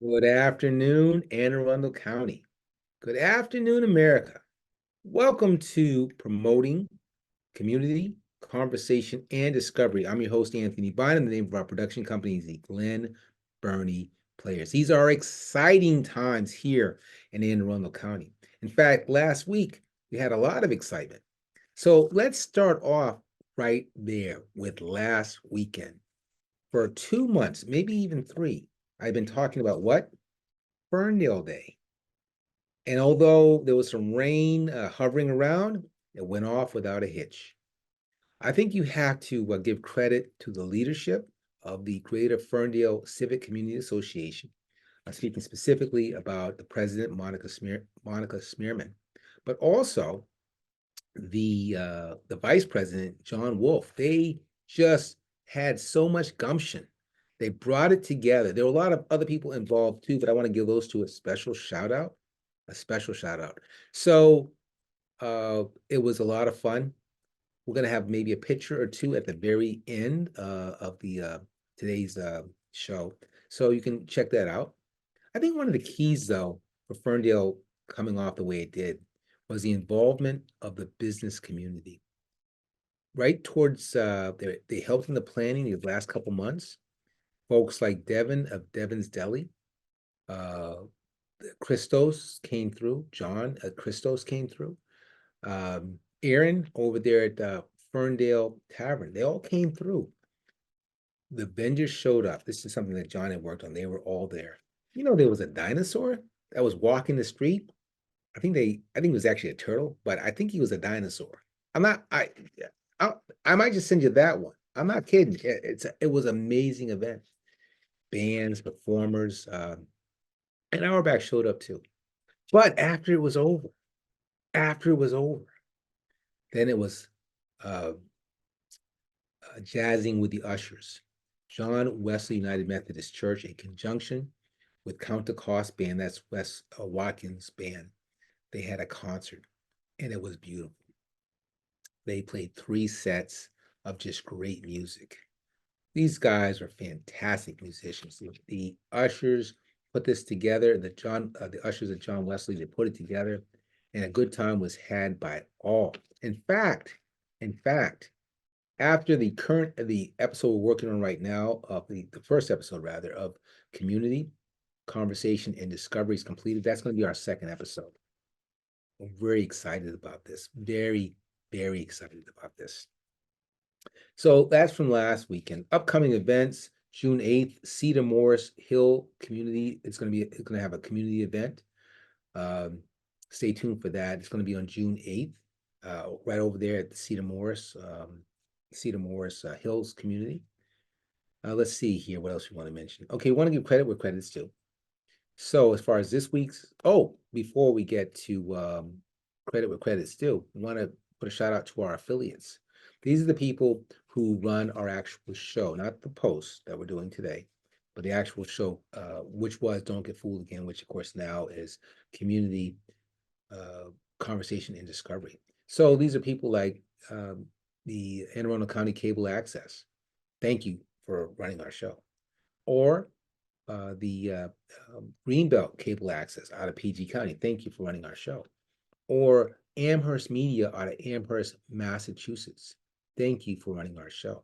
Good afternoon, Anne Arundel County. Good afternoon, America. Welcome to Promoting Community, Conversation, and Discovery. I'm your host, Anthony Bynum. The name of our production company is the Glen Burnie Players. These are exciting times here in Anne Arundel County. In fact, last week we had a lot of excitement. So let's start off right there with last weekend. For 2 months, maybe even three, I've been talking about what? Ferndale Day. And although there was some rain hovering around, it went off without a hitch. I think you have to give credit to the leadership of the Greater Ferndale Civic Community Association. I'm speaking specifically about the president, Monica Smearman, but also the vice president, John Wolf. They just had so much gumption. They brought it together. There were a lot of other people involved too, but I want to give those two a special shout out. A special shout out. So it was a lot of fun. We're gonna have maybe a picture or two at the very end of the today's show, so you can check that out. I think one of the keys, though, for Ferndale coming off the way it did was the involvement of the business community. Right towards they helped in the planning these last couple months. Folks like Devin of Devin's Deli, uh, Christos came through. John Christos came through. Aaron over there at Ferndale Tavern. They all came through. The vendors showed up. This is something that John had worked on. They were all there. You know, there was a dinosaur that was walking the street. I think it was actually a turtle, but I think he was a dinosaur. I'm not, I, I might just send you that one. I'm not kidding. It was an amazing event. Bands, performers, and Auerbach showed up too. But after it was over, then it was uh, jazzing with the ushers. John Wesley United Methodist Church, in conjunction with Count the Cost Band, that's Wes Watkins' band, they had a concert, and it was beautiful. They played 3 sets of just great music. These guys are fantastic musicians. The ushers put this together. The ushers at John Wesley, they put it together, and a good time was had by all. In fact, after the episode we're working on right now, of the first episode rather, of Community, Conversation, and Discovery is completed, that's going to be our second episode. I'm very excited about this. Very, very excited about this. So that's from last weekend. Upcoming events, June 8th, Cedar Morris Hill Community. It's going to have a community event. Stay tuned for that. It's going to be on June 8th, right over there at the Cedar Morris Hills Community. Let's see here. What else we want to mention? Okay, we want to give credit where credit's due. So as far as this week's, before we get to credit where credit's due, we want to put a shout out to our affiliates. These are the people who run our actual show, not the post that we're doing today, but the actual show, which was Don't Get Fooled Again, which of course now is Community Conversation and Discovery. So these are people like the Anne Arundel County Cable Access. Thank you for running our show. Or the Greenbelt Cable Access out of PG County. Thank you for running our show. Or Amherst Media out of Amherst, Massachusetts. Thank you for running our show.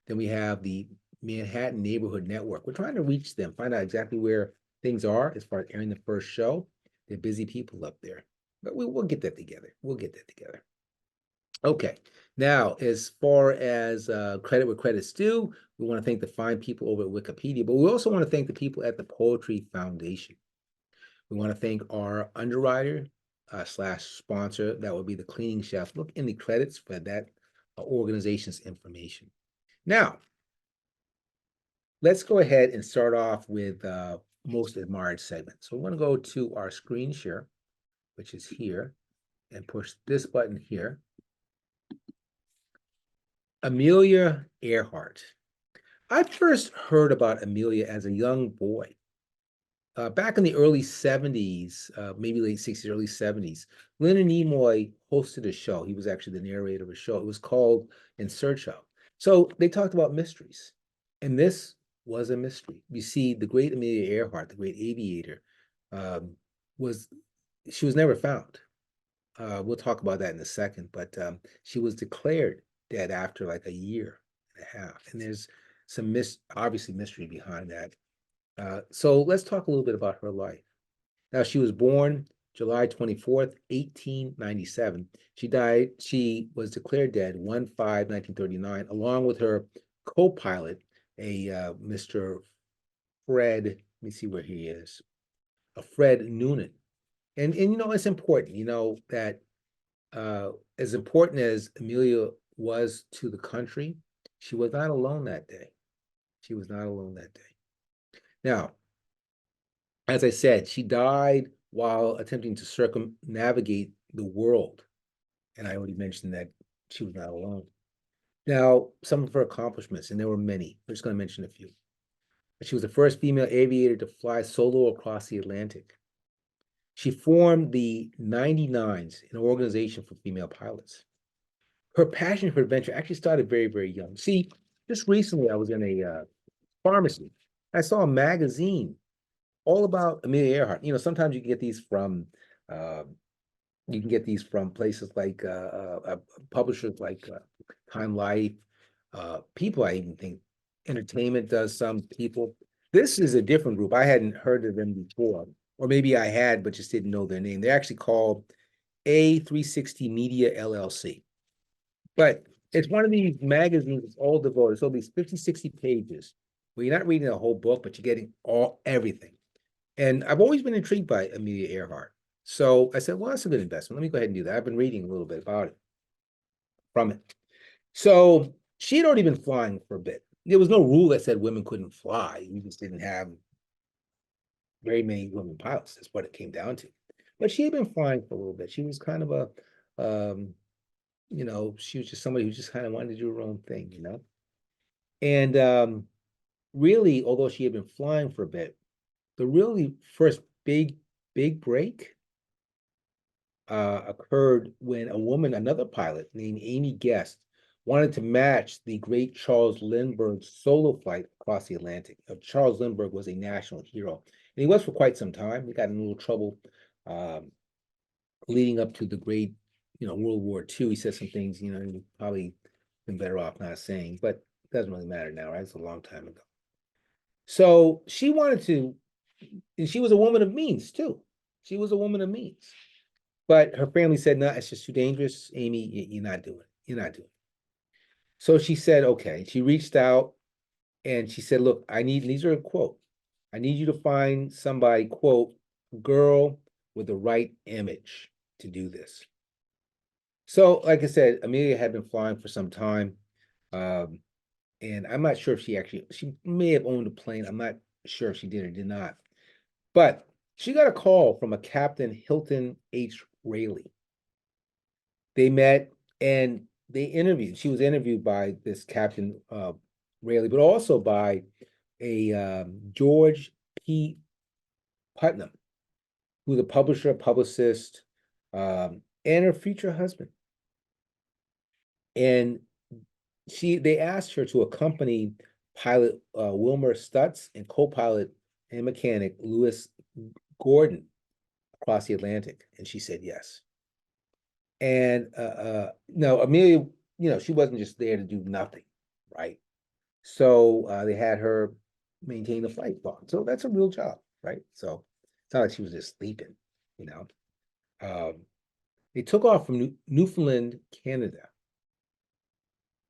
Then we have the Manhattan Neighborhood Network. We're trying to reach them, find out exactly where things are as far as airing the first show. They're busy people up there, but we'll get that together. We'll get that together. Okay, now as far as credit where credit's due, we want to thank the fine people over at Wikipedia, but we also want to thank the people at the Poetry Foundation. We want to thank our underwriter slash sponsor, that would be the Cleaning Chef. Look in the credits for that organization's information. Now, let's go ahead and start off with most admired segment. So we're going to go to our screen share, which is here, and push this button here. Amelia Earhart. I first heard about Amelia as a young boy. Back in the early 70s, maybe late 60s, early 70s, Leonard Nimoy hosted a show. He was actually the narrator of a show. It was called In Search Of. So they talked about mysteries. And this was a mystery. You see, the great Amelia Earhart, the great aviator, um, was she was never found. We'll talk about that in a second, but she was declared dead after like a year and a half. And there's some obviously mystery behind that. So let's talk a little bit about her life. Now, she was born July 24th, 1897. She was declared dead 1/5/1939, along with her co-pilot, a Mr. Fred, let me see where he is, a Fred Noonan. And it's important, that as important as Amelia was to the country, she was not alone that day. She was not alone that day. Now, as I said, she died while attempting to circumnavigate the world. And I already mentioned that she was not alone. Now, some of her accomplishments, and there were many. I'm just going to mention a few. She was the first female aviator to fly solo across the Atlantic. She formed the 99s, an organization for female pilots. Her passion for adventure actually started very, very young. See, just recently I was in a pharmacy. I saw a magazine all about Amelia Earhart. Sometimes uh, you can get these from places like publishers like Time Life, people I even think Entertainment does some people. This is a different group. I hadn't heard of them before, or maybe I had, but just didn't know their name. They're actually called A360 Media LLC. But it's one of these magazines that's all devoted. So these 50, 60 pages where you're not reading a whole book, but you're getting everything. And I've always been intrigued by Amelia Earhart. So I said, well, that's a good investment. Let me go ahead and do that. I've been reading a little bit about it from it. So she had already been flying for a bit. There was no rule that said women couldn't fly. We just didn't have very many women pilots. That's what it came down to. But she had been flying for a little bit. She was kind of she was just somebody who just kind of wanted to do her own thing. And really, although she had been flying for a bit, the really first big break occurred when another pilot named Amy Guest, wanted to match the great Charles Lindbergh's solo flight across the Atlantic. Charles Lindbergh was a national hero, and he was for quite some time. He got in a little trouble leading up to the great, World War II. He said some things, he probably been better off not saying, but it doesn't really matter now, right? It's a long time ago. So she wanted to, and she was a woman of means too. She was a woman of means. But her family said, no, it's just too dangerous. Amy, you're not doing it. You're not doing it. So she said, okay. She reached out and she said, look, these are a quote. I need you to find somebody, quote, girl with the right image to do this. So, like I said, Amelia had been flying for some time. And I'm not sure if she may have owned a plane. I'm not sure if she did or did not. But she got a call from a Captain Hilton H. Rayleigh. They met and they interviewed. She was interviewed by this Captain Rayleigh, but also by a George P. Putnam, who's a publisher, publicist, and her future husband. And they asked her to accompany pilot Wilmer Stutz and co-pilot and mechanic Lewis Gordon across the Atlantic, and she said yes. And no, Amelia, she wasn't just there to do nothing, right? So they had her maintain the flight log. So that's a real job, right? So it's not like she was just sleeping, you know. They took off from Newfoundland, Canada,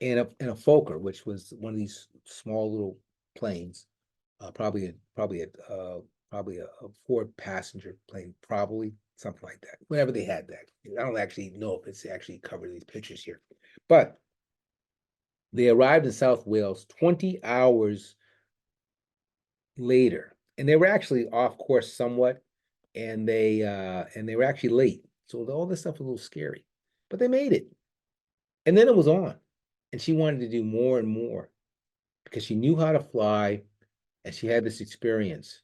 in a Fokker, which was one of these small little planes, probably a 4-passenger plane, probably something like that. Whenever they had that, I don't actually know if it's actually covered in these pictures here, but they arrived in South Wales 20 hours later, and they were actually off course somewhat, and they were actually late. So all this stuff was a little scary, but they made it, and then it was on, and she wanted to do more and more because she knew how to fly, and she had this experience,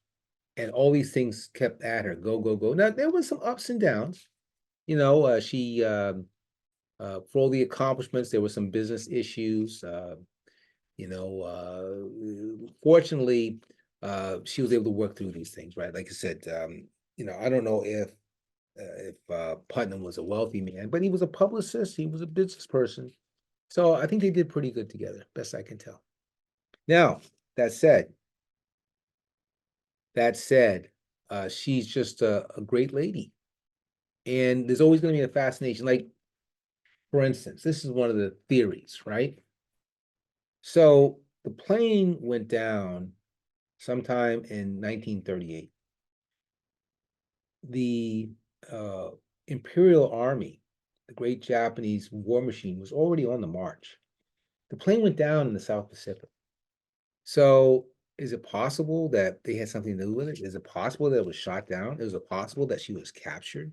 and all these things kept at her, go, go, go. Now there was some ups and downs, she for all the accomplishments, there were some business issues. Fortunately, she was able to work through these things, right? Like I said, I don't know if Putnam was a wealthy man, but he was a publicist, he was a business person. So I think they did pretty good together, best I can tell. Now, that said, that said, she's just a great lady. And there's always going to be a fascination. Like, for instance, this is one of the theories, right? So the plane went down sometime in 1938. The uh, Imperial Army, the great Japanese war machine, was already on the march. The plane went down in the South Pacific. So is it possible that they had something to do with it? Is it possible that it was shot down? Is it possible that she was captured?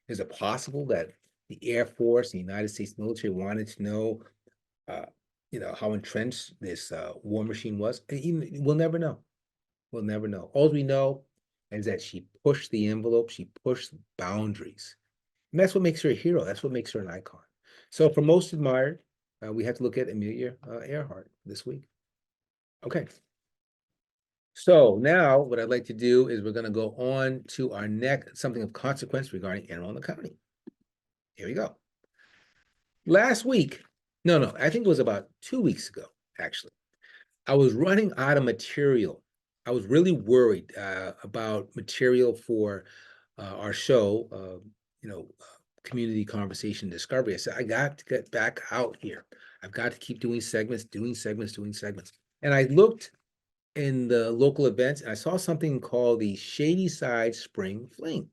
Is it possible that the Air Force, the United States military wanted to know, uh, how entrenched this war machine was? We'll never know. We'll never know. All we know is that she pushed the envelope, she pushed boundaries. And that's what makes her a hero. That's what makes her an icon. So for most admired, we have to look at Amelia Earhart this week. Okay. So now what I'd like to do is we're going to go on to our next, something of consequence regarding Anne Arundel County. Here we go. Last week, no, I think it was about 2 weeks ago, actually. I was running out of material. I was really worried about material for our show, Community Conversation Discovery. I said, I got to get back out here. I've got to keep doing segments, doing segments, doing segments. And I looked in the local events and I saw something called the Shady Side Spring Fling.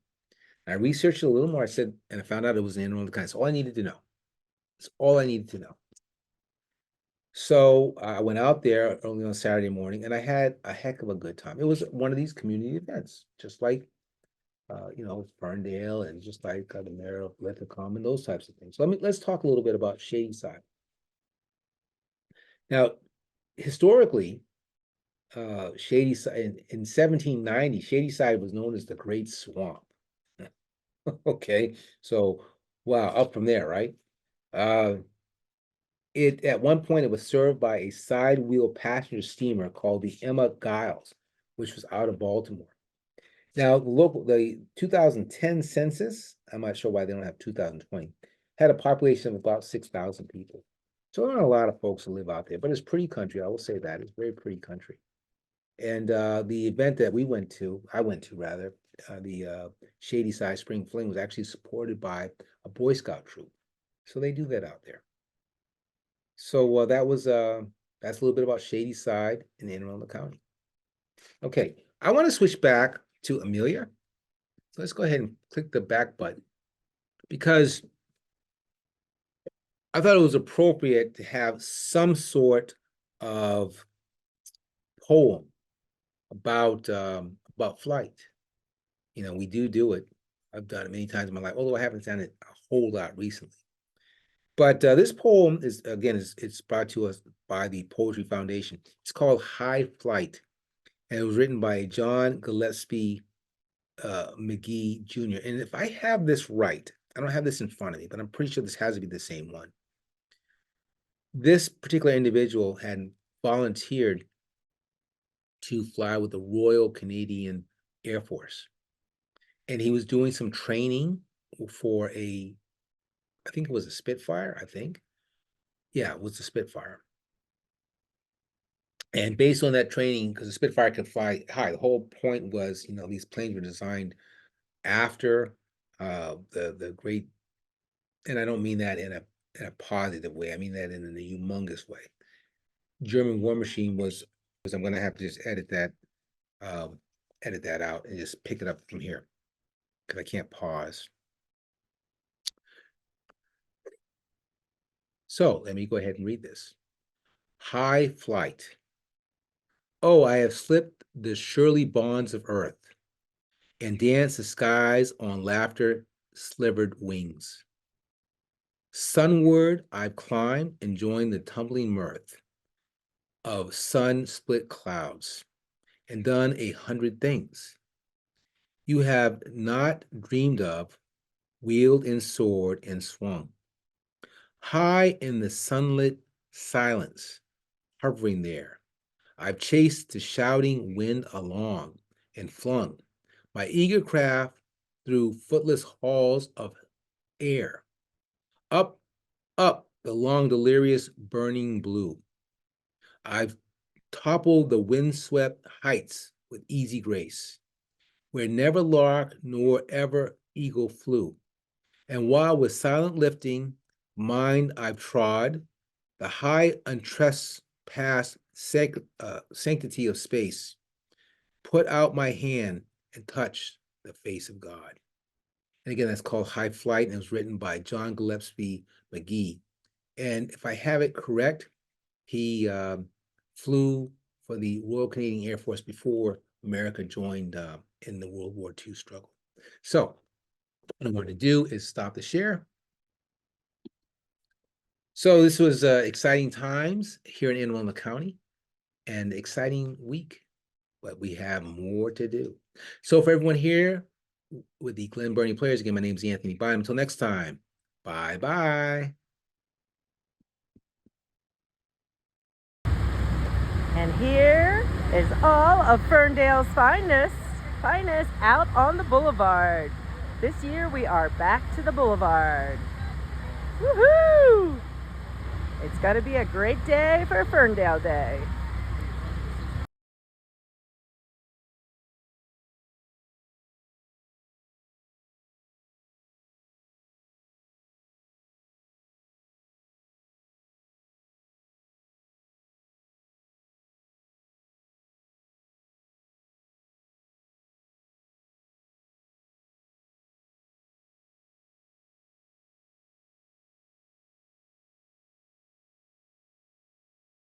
I researched it a little more. I said, and I found out it was in Northern That's all I needed to know. It's all I needed to know. So I went out there early on Saturday morning and I had a heck of a good time. It was one of these community events, just like, Ferndale and just like the mayor of Linthicum and those types of things. So let's talk a little bit about Shady Side. Now, historically, Shady Side in 1790, Shady Side was known as the Great Swamp. Okay, so wow, up from there, right? Uh, it at one point it was served by a side wheel passenger steamer called the Emma Giles, which was out of Baltimore. Now, the 2010 census, I'm not sure why they don't have 2020, had a population of about 6,000 people. So there are a lot of folks who live out there, but it's pretty country. I will say that it's very pretty country. And the event that I went to rather, the Shady Side Spring Fling was actually supported by a Boy Scout troop. So they do that out there. So that's a little bit about Shady Side in Anne Arundel County. Okay, I want to switch back to Amelia. So let's go ahead and click the back button because I thought it was appropriate to have some sort of poem about flight. We do it. I've done it many times in my life, although I haven't done it a whole lot recently. But this poem is again it's brought to us by the Poetry Foundation. It's called High Flight, and it was written by John Gillespie McGee Jr. And if I have this right, I don't have this in front of me, but I'm pretty sure this has to be the same one. This particular individual had volunteered to fly with the Royal Canadian Air Force. And he was doing some training for I think it was a Spitfire, I think. Yeah, it was a Spitfire. And based on that training, because the Spitfire could fly high, the whole point was, these planes were designed after the great, and I don't mean that in a positive way. I mean that in a humongous way. German war machine was I'm going to have to just edit that out and just pick it up from here because I can't pause. So let me go ahead and read this. High flight. Oh, I have slipped the surely bonds of earth and danced the skies on laughter slivered wings. Sunward I've climbed and joined the tumbling mirth of sun-split clouds and done 100 things you have not dreamed of, wheeled and soared and swung. High in the sunlit silence, hovering there. I've chased the shouting wind along and flung my eager craft through footless halls of air, up, up the long, delirious, burning blue. I've toppled the windswept heights with easy grace, where never lark nor ever eagle flew. And while with silent lifting, mind I've trod, the high untrespassed sanctity of space, put out my hand and touched the face of God. And again, that's called High Flight, and it was written by John Gillespie McGee. And if I have it correct, he flew for the Royal Canadian Air Force before America joined in the World War II struggle. So what I'm going to do is stop the share. So this was exciting times here in Anne Arundel County and exciting week, but we have more to do. So for everyone here with the Glen Burnie Players, again, my name is Anthony Bynum. Until next time, bye-bye. And here is all of Ferndale's finest out on the boulevard. This year we are back to the boulevard. Woohoo! It's going to be a great day for Ferndale Day.